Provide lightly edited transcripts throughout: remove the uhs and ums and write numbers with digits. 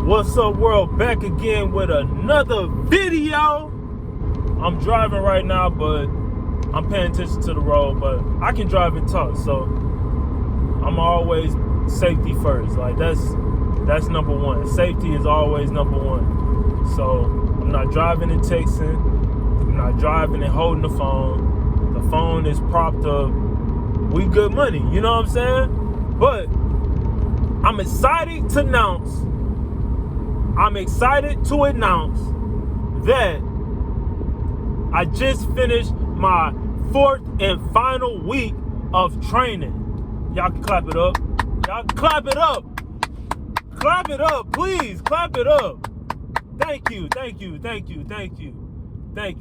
What's up, world? Back again with another video. I'm driving right now, but I'm paying attention to the road, but I can drive and talk, so I'm always safety first. Like that's number one. Safety is always number one. So I'm not driving and texting. I'm not driving and holding the phone. The phone is propped up. We good money, you know what I'm saying? But I'm excited to announce that I just finished my 4th and final week of training. Y'all can clap it up. Y'all can clap it up. Clap it up, please. Clap it up. Thank you.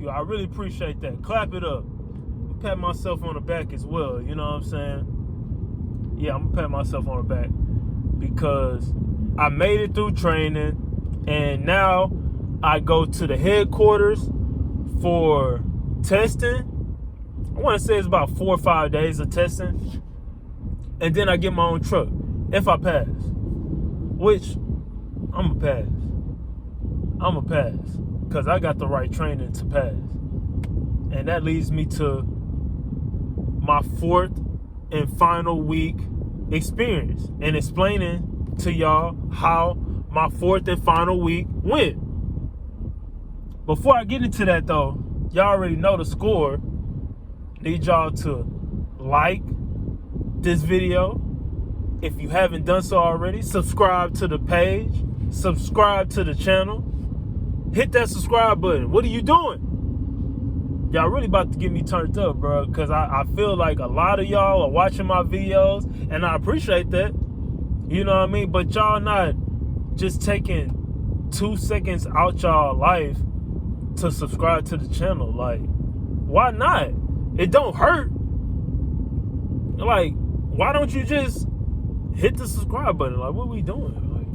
I really appreciate that. Clap it up. I'm pat myself on the back as well, you know what I'm saying? Yeah, I'm gonna pat myself on the back because I made it through training. And now I go to the headquarters for testing. I want to say it's about 4 or 5 days of testing. And then I get my own truck if I pass. Which, I'm a pass. Because I got the right training to pass. And that leads me to my 4th and final week experience. And explaining to y'all how my 4th and final week went. Before I get into that though, y'all already know the score. Need y'all to like this video. If you haven't done so already, subscribe to the page, subscribe to the channel, hit that subscribe button. What are you doing? Y'all really about to get me turned up, bro, because I feel like a lot of y'all are watching my videos, and I appreciate that. You know what I mean? But y'all not just taking 2 seconds out y'all life to subscribe to the channel. Like, why not? It don't hurt. Like, why don't you just hit the subscribe button? Like, what are we doing? Like,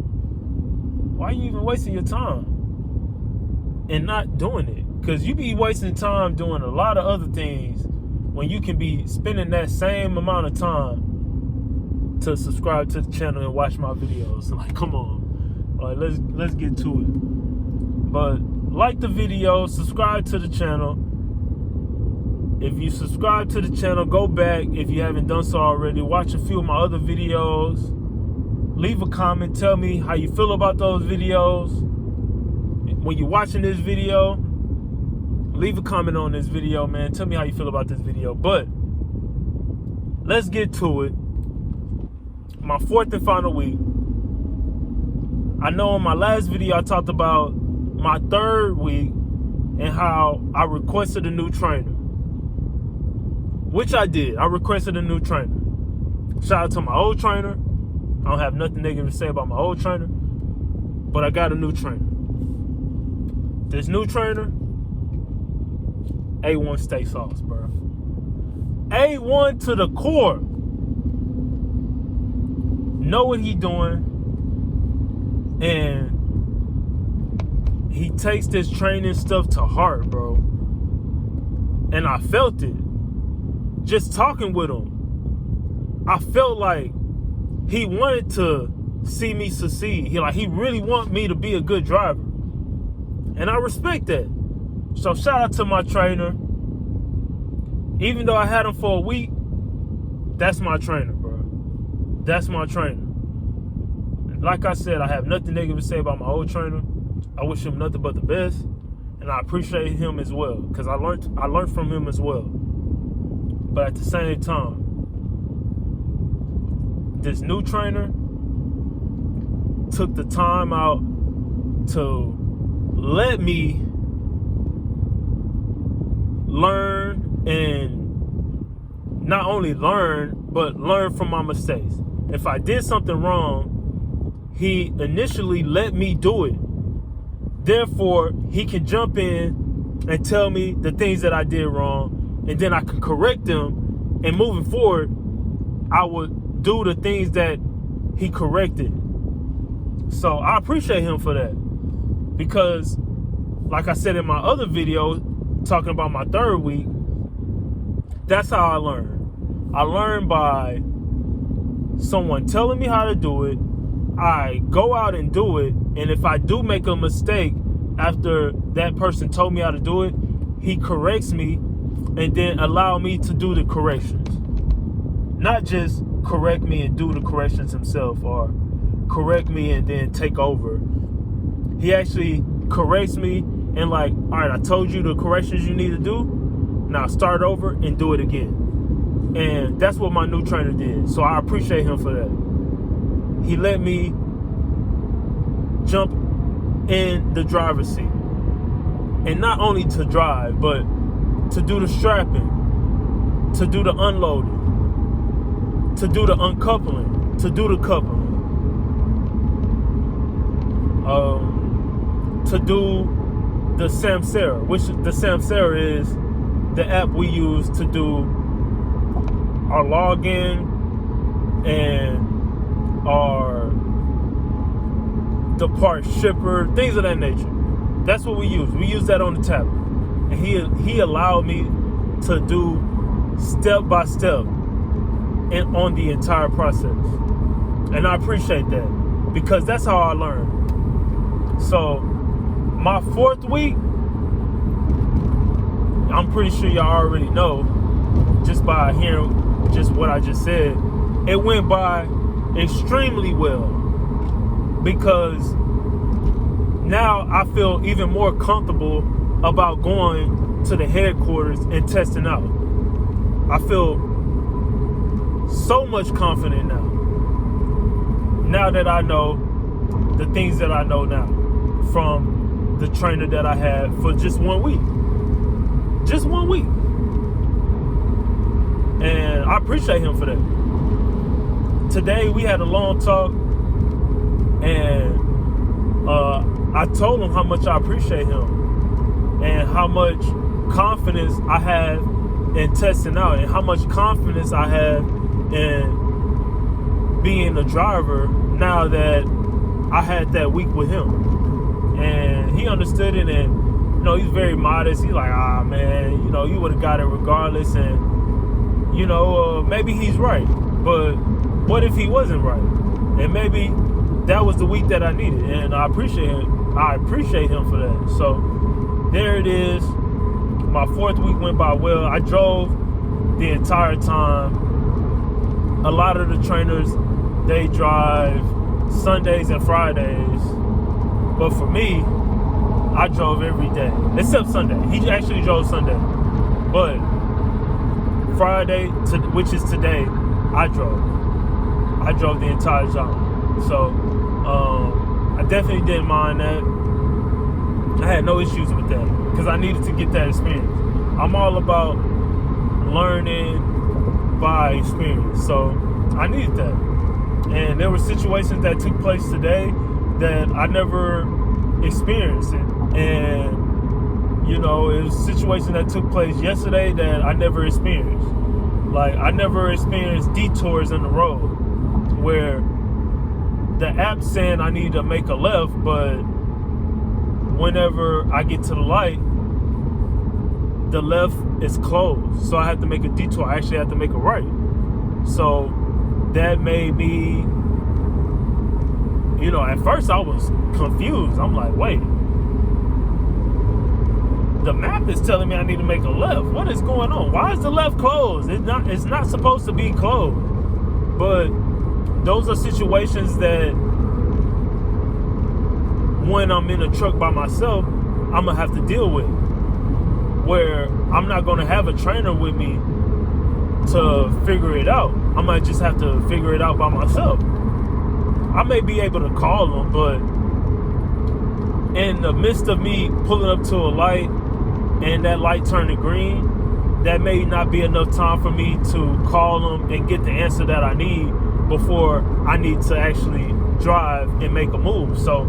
why are you even wasting your time and not doing it? Because you be wasting time doing a lot of other things when you can be spending that same amount of time to subscribe to the channel and watch my videos. Like, come on. All right, let's get to it. But like the video, subscribe to the channel. If you subscribe to the channel, go back if you haven't done so already. Watch a few of my other videos. Leave a comment. Tell me how you feel about those videos. When you're watching this video, leave a comment on this video, man. Tell me how you feel about this video. But let's get to it. My 4th and final week. I know in my last video I talked about my 3rd week and how I requested a new trainer. Which I did. I requested a new trainer. Shout out to my old trainer. I don't have nothing negative to say about my old trainer. But I got a new trainer. This new trainer, A1 steak sauce, bro. A1 to the core. Know what he doing. And he takes this training stuff to heart, bro. And I felt it. Just talking with him. I felt like he wanted to see me succeed. He really want me to be a good driver. And I respect that. So shout out to my trainer. Even though I had him for a week, that's my trainer, bro. That's my trainer. Like I said, I have nothing negative to say about my old trainer. I wish him nothing but the best, and I appreciate him as well because I learned from him as well. But at the same time, this new trainer took the time out to let me learn, and not only learn, but learn from my mistakes. If I did something wrong, he initially let me do it. Therefore, he can jump in and tell me the things that I did wrong, and then I could correct them, and moving forward, I would do the things that he corrected. So I appreciate him for that. Because, like I said in my other video, talking about my 3rd week, that's how I learned. I learned by someone telling me how to do it, I go out and do it, and if I do make a mistake after that person told me how to do it, he corrects me and then allow me to do the corrections. Not just correct me and do the corrections himself, or correct me and then take over. He actually corrects me and like, all right, I told you the corrections you need to do. Now start over and do it again. And that's what my new trainer did. So I appreciate him for that. He let me jump in the driver's seat. And not only to drive, but to do the strapping, to do the unloading, to do the uncoupling, to do the coupling, to do the Samsara, which the Samsara is the app we use to do our login and our the part shipper, things of that nature. That's what we use. We use that on the tablet. And he allowed me to do step by step and on the entire process. And I appreciate that because that's how I learn. So my 4th week, I'm pretty sure y'all already know just by hearing just what I just said, it went by extremely well because now I feel even more comfortable about going to the headquarters and testing out. I feel so much confident now that I know the things that I know now from the trainer that I had for just 1 week. Just 1 week. And I appreciate him for that. Today we had a long talk, and I told him how much I appreciate him and how much confidence I have in testing out and how much confidence I have in being a driver now that I had that week with him. And he understood it, and he's very modest. He's like, man, you would have got it regardless, and maybe he's right, but what if he wasn't right? And maybe that was the week that I needed, and I appreciate him for that. So there it is. My 4th week went by well. I drove the entire time. A lot of the trainers, they drive Sundays and Fridays, but for me, I drove every day except Sunday. He actually drove Sunday, but Friday, which is today, I drove the entire time. So I definitely didn't mind that. I had no issues with that because I needed to get that experience. I'm all about learning by experience, so I needed that. And there were situations that took place today that I never experienced it. And it was a situation that took place yesterday that I never experienced. Like, I never experienced detours in the road where the app's saying I need to make a left, but whenever I get to the light, the left is closed. So I have to make a detour. I actually have to make a right. So that made me, at first I was confused. I'm like, wait. The map is telling me I need to make a left. What is going on? Why is the left closed? It's not supposed to be closed. But those are situations that when I'm in a truck by myself, I'm gonna have to deal with. Where I'm not gonna have a trainer with me to figure it out. I might just have to figure it out by myself. I may be able to call them, but in the midst of me pulling up to a light and that light turning green, that may not be enough time for me to call them and get the answer that I need before I need to actually drive and make a move. So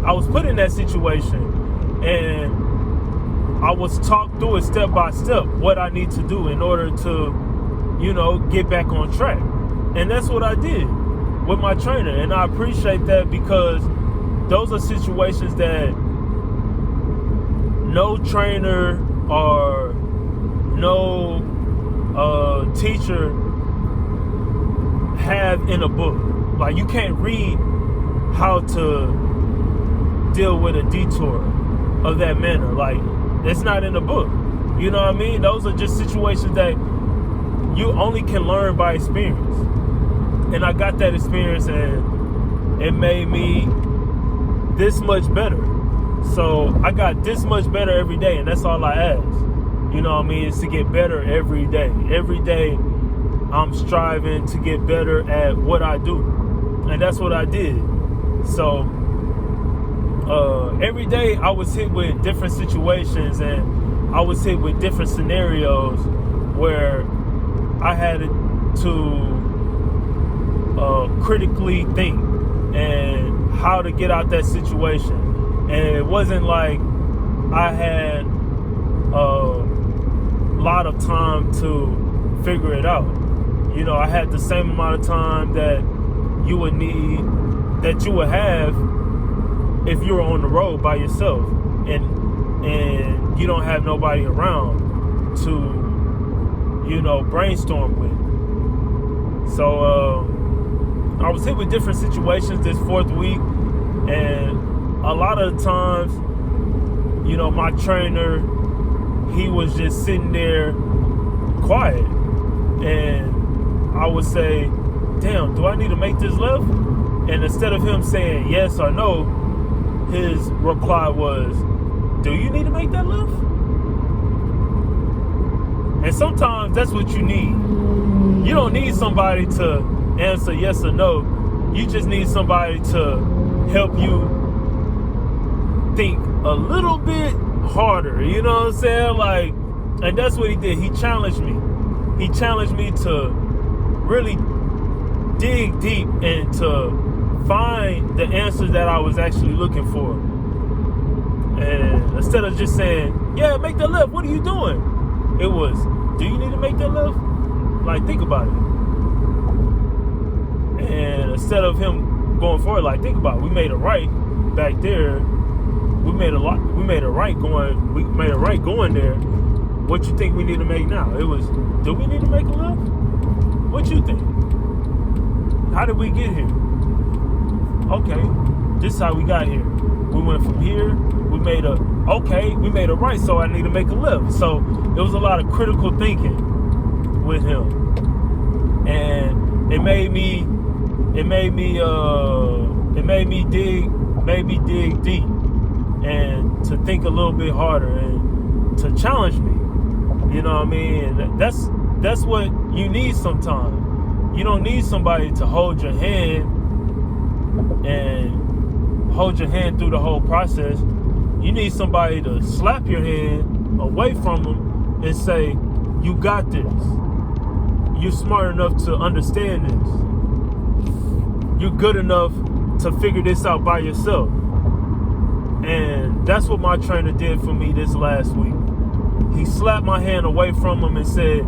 I was put in that situation, and I was talked through it step by step what I need to do in order to, get back on track. And that's what I did with my trainer. And I appreciate that because those are situations that no trainer or no teacher have in a book. Like, you can't read how to deal with a detour of that manner. Like, it's not in the book. You know what I mean? Those are just situations that you only can learn by experience. And I got that experience, and it made me this much better. So I got this much better every day, and that's all I ask. You know what I mean? Is to get better every day. Every day I'm striving to get better at what I do. And that's what I did. So every day I was hit with different situations, and I was hit with different scenarios where I had to critically think and how to get out that situation. And it wasn't like I had a lot of time to figure it out. You know, I had the same amount of time that you would need, that you would have if you were on the road by yourself, and you don't have nobody around to, you know, brainstorm with. So I was hit with different situations this 4th week, and a lot of the times, you know, my trainer, he was just sitting there quiet, and I would say, damn, do I need to make this left? And instead of him saying yes or no, his reply was, do you need to make that left? And sometimes that's what you need. You don't need somebody to answer yes or no. You just need somebody to help you think a little bit harder. You know what I'm saying? Like, and that's what he did. He challenged me. He challenged me to really dig deep and to find the answers that I was actually looking for. And instead of just saying, yeah, make the left, what are you doing? It was, do you need to make that left? Like, think about it. And instead of him going forward, like, think about it. We made a right back there. We made a right going there. What you think we need to make now? It was, do we need to make a left? What you think? How did we get here? Okay, this is how we got here. We went from here, we made a right, so I need to make a left. So there was a lot of critical thinking with him. And it made me dig deep and to think a little bit harder and to challenge me. You know what I mean? And that's what you need sometimes. You don't need somebody to hold your hand and hold your hand through the whole process. You need somebody to slap your hand away from them and say, you got this. You're smart enough to understand this. You're good enough to figure this out by yourself. And that's what my trainer did for me this last week. He slapped my hand away from him and said,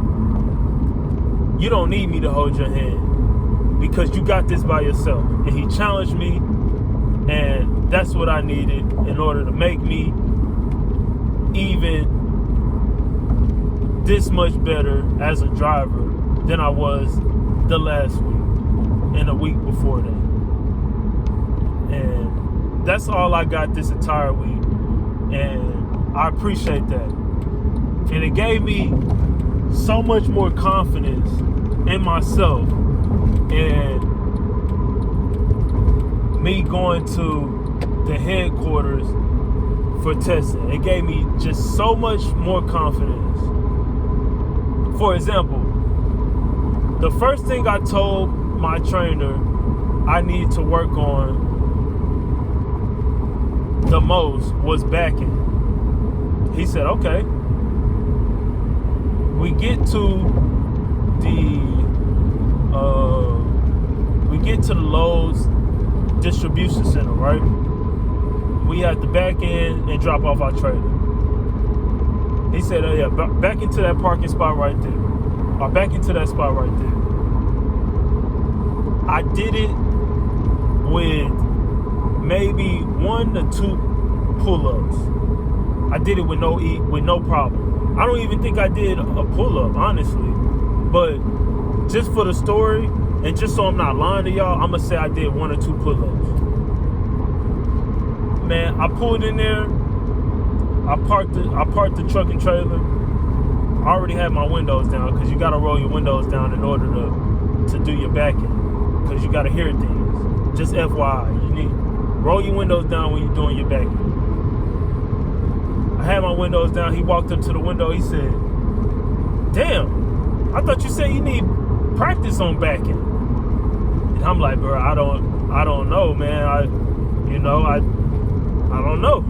you don't need me to hold your hand because you got this by yourself. And he challenged me, and that's what I needed in order to make me even this much better as a driver than I was the last week and a week before that. And that's all I got this entire week, and I appreciate that. And it gave me so much more confidence in myself, and me going to the headquarters for testing. It gave me just so much more confidence. For example, the first thing I told my trainer I needed to work on the most was backing. He said, okay. We get to the Lowe's distribution center, right? We have to back in and drop off our trailer. He said, oh yeah, back into that parking spot right there. Or back into that spot right there. I did it with maybe 1 to 2 pull-ups. I did it with no problem. I don't even think I did a pull-up, honestly. But just for the story, and just so I'm not lying to y'all, I'm going to say I did 1 or 2 pull-ups. man, I pulled in there. I parked the truck and trailer. I already had my windows down because you got to roll your windows down in order to do your backing, because you got to hear things. Just FYI, you need roll your windows down when you're doing your backing. I had my windows down. He walked up to the window. He said, "Damn, I thought you said you need practice on backing." And I'm like, "Bro, I don't know, man. I don't know."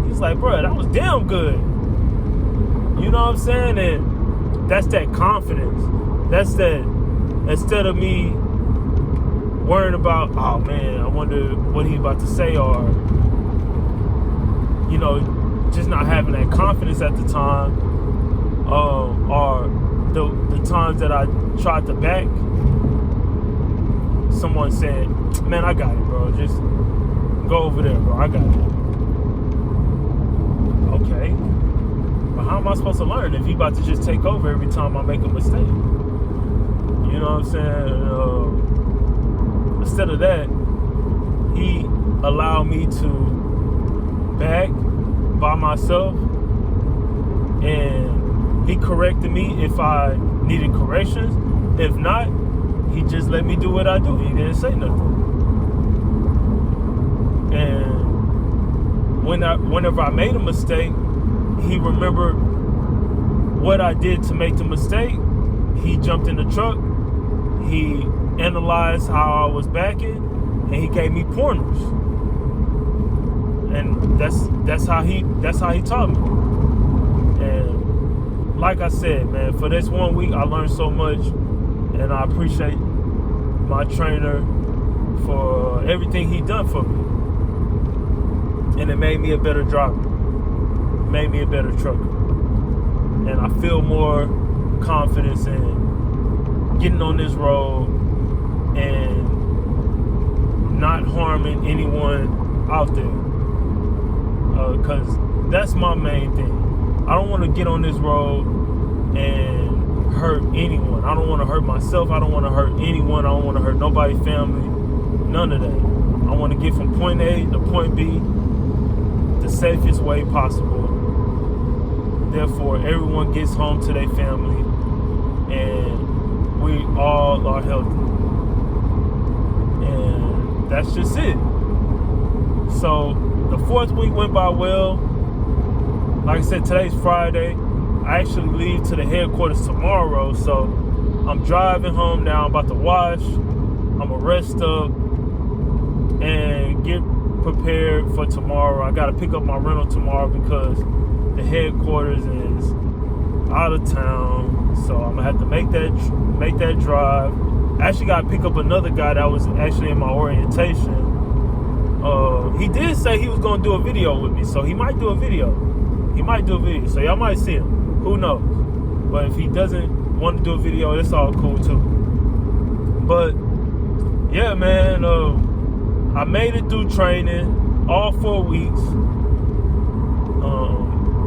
He's like, "Bro, that was damn good." You know what I'm saying? And that's that confidence. That's that, instead of me worrying about, oh man, I wonder what he's about to say, or, you know, just not having that confidence at the time, or the times that I tried to back, someone said, "Man, I got it, bro. Just go over there, bro. I got it." Okay. But how am I supposed to learn if he about to just take over every time I make a mistake? You know what I'm saying? Instead of that, he allowed me to back by myself, and he corrected me if I needed corrections. If not, he just let me do what I do. He didn't say nothing. And whenever I made a mistake, he remembered what I did to make the mistake. He jumped in the truck. He analyzed how I was backing, and he gave me pointers. And that's how he taught me. And like I said, man, for this 1 week, I learned so much, and I appreciate my trainer for everything he done for me. And it made me a better driver. It made me a better trucker. And I feel more confidence in getting on this road and not harming anyone out there. Because that's my main thing. I don't want to get on this road and hurt anyone. I don't want to hurt myself. I don't want to hurt anyone. I don't want to hurt nobody's family. None of that. I want to get from point A to point B the safest way possible. Therefore, everyone gets home to their family, and we all are healthy. And that's just it. So the 4th week went by well. Like I said, today's Friday. I actually leave to the headquarters tomorrow, so I'm driving home now. I'm about to wash. I'm gonna rest up and get prepared for tomorrow. I gotta pick up my rental tomorrow because the headquarters is out of town, so I'm gonna have to make that drive. I actually gotta pick up another guy that was actually in my orientation. He did say he was gonna do a video with me, so he might do a video. So y'all might see him. Who knows? But if he doesn't want to do a video, it's all cool too. But yeah, man, I made it through training all 4 weeks,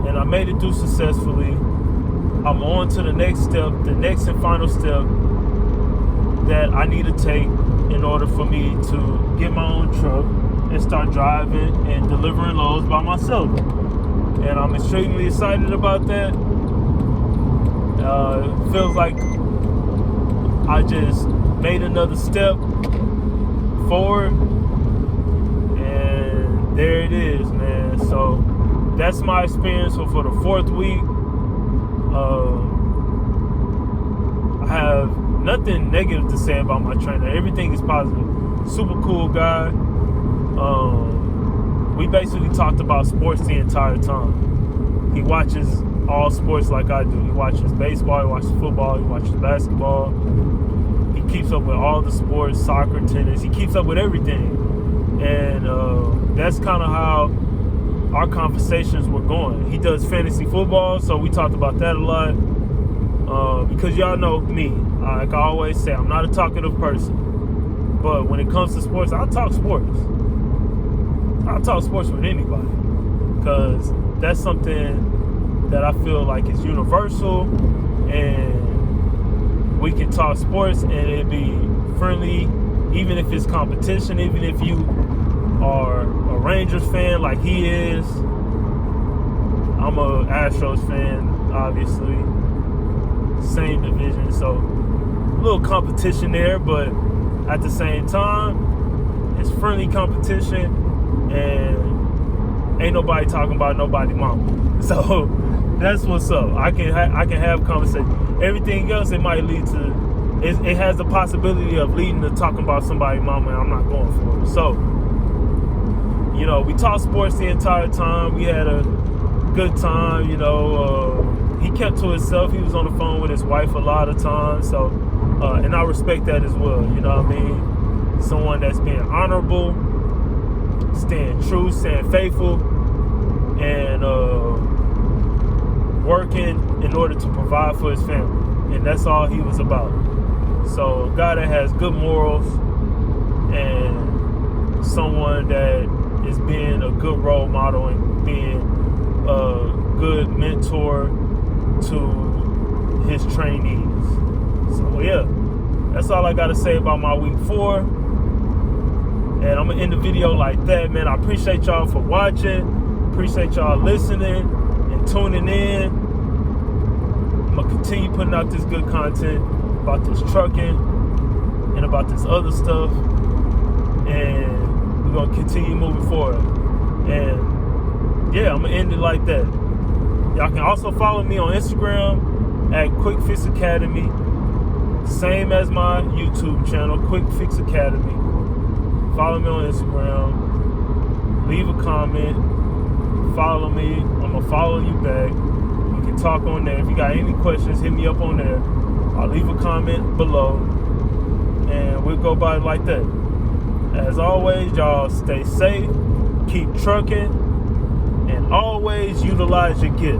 and I made it through successfully. I'm on to the next step, the next and final step that I need to take in order for me to get my own truck and start driving and delivering loads by myself. And I'm extremely excited about that. It feels like I just made another step forward, and there it is, man. So that's my experience for the 4th week. I have nothing negative to say about my trainer. Everything is positive. Super cool guy. We basically talked about sports the entire time. He watches all sports like I do. He watches baseball, he watches football, he watches basketball. He keeps up with all the sports, soccer, tennis. He keeps up with everything. And that's kind of how our conversations were going. He does fantasy football, so we talked about that a lot. Because y'all know me. Like I always say, I'm not a talkative person. But when it comes to sports, I'll talk sports. I'll talk sports with anybody. Because that's something that I feel like is universal, and we can talk sports and it'd be friendly, even if it's competition, even if you are a Rangers fan like he is. I'm a Astros fan, obviously. Same division, so a little competition there, but at the same time, it's friendly competition, and ain't nobody talking about nobody mama. So that's what's up. I can have conversation. Everything else, it might lead to, it has the possibility of leading to talking about somebody mama, and I'm not going for it. So, you know, we talked sports the entire time. We had a good time, you know. He kept to himself. He was on the phone with his wife a lot of times. So, and I respect that as well. You know what I mean? Someone that's being honorable, staying true, staying faithful, and working in order to provide for his family. And that's all he was about. So, a guy that has good morals and someone that is being a good role model and being a good mentor to his trainees. So yeah, that's all I gotta say about my week 4. And I'm gonna end the video like that, man. I appreciate y'all for watching. Appreciate y'all listening and tuning in. I'm gonna continue putting out this good content about this trucking and about this other stuff. And we're gonna continue moving forward. And yeah, I'm gonna end it like that. Y'all can also follow me on Instagram at Quick Fix Academy. Same as my YouTube channel, Quick Fix Academy. Follow me on Instagram. Leave a comment. Follow me. I'm going to follow you back. We can talk on there. If you got any questions, hit me up on there. I'll leave a comment below. And we'll go by it like that. As always, y'all stay safe. Keep trucking. And always utilize your gifts.